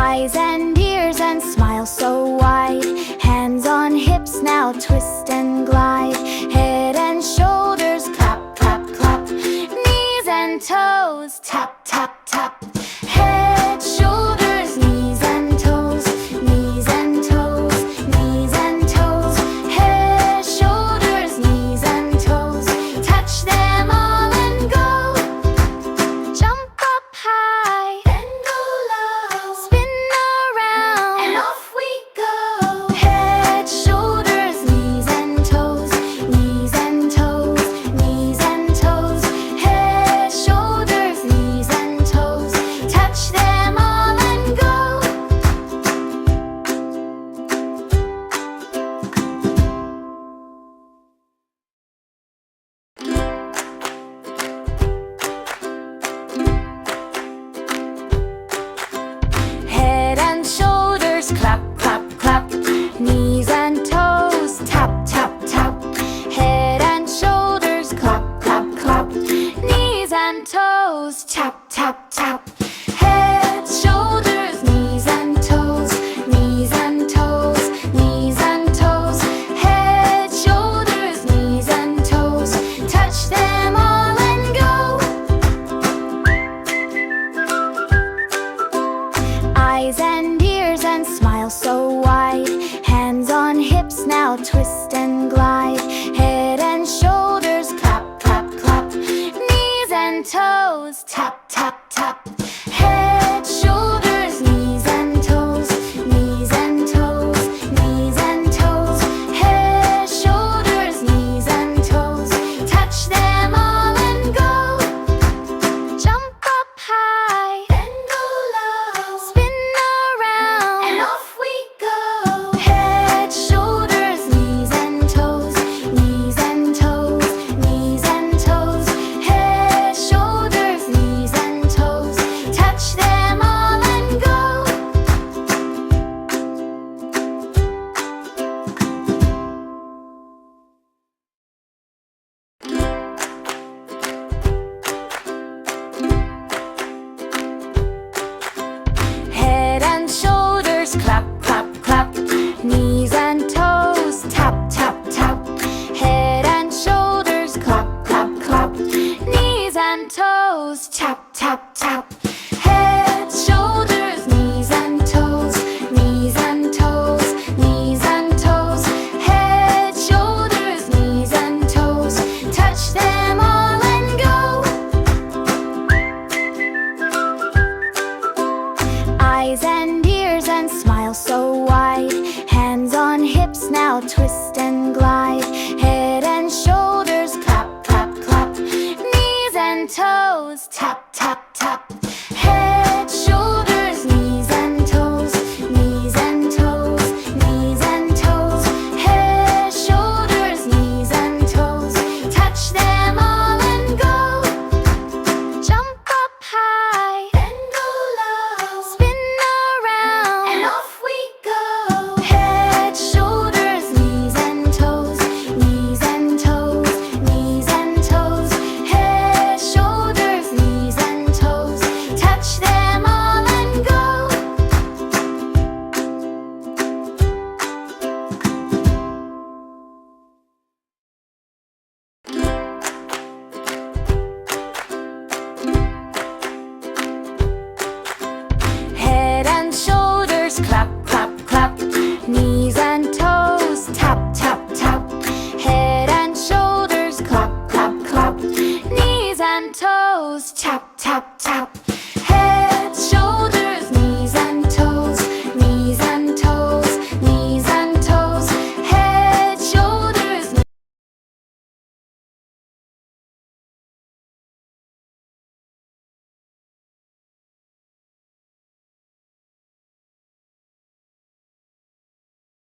Eyes and ears and smile so wide. Hands on hips, now twist and glide. Head and shoulders, clap, clap, clap. Knees and toes, tap, tap, tap. Head, shoulders, knees and toes. Knees and toes, knees and toes. Head, shoulders, knees and toes. Touch them all and go. Jump up high, then go low. Spin around, and off we go. Head, shoulders, knees and toes. Knees and toes, knees and toes. Head, shoulders, knees and toes. Touch them all and go. Head and shoulders, clap, clap, clap. Knees and toes, tap, tap, tap. Head and shoulders, clap, clap, clap. Knees and toes, tap, tap, tap. Head, shoulders, knees and toes. Knees and toes, knees and toes. Head, shoulders, knees and toes. Touch them all and go. Eyes and ears and smile so wide. Hands on hips, now twist and glide. Head and shoulders, clap, clap, clap. Knees and toes, tap, tap, tap. Head, shoulders, knees and toes. Knees and toes, knees and toes. Head, shoulders, knees and toes. Touch them all and go. Jump up high, then go low. Spin around, and off we go. Head, shoulders, knees and toes. Knees and toes, knees and toes. Head, shoulders, knees and toes. Touch them all and go. Head and shoulders, clap, clap, clap. Knees and toes, tap, tap, tap. Head and shoulders, clap, clap, clap. Knees and toes, tap, tap, tap. Head, shoulders, knees and toes. Knees and toes, knees and toes. Head, shoulders, knees and toes. Touch them all and go. Eyes and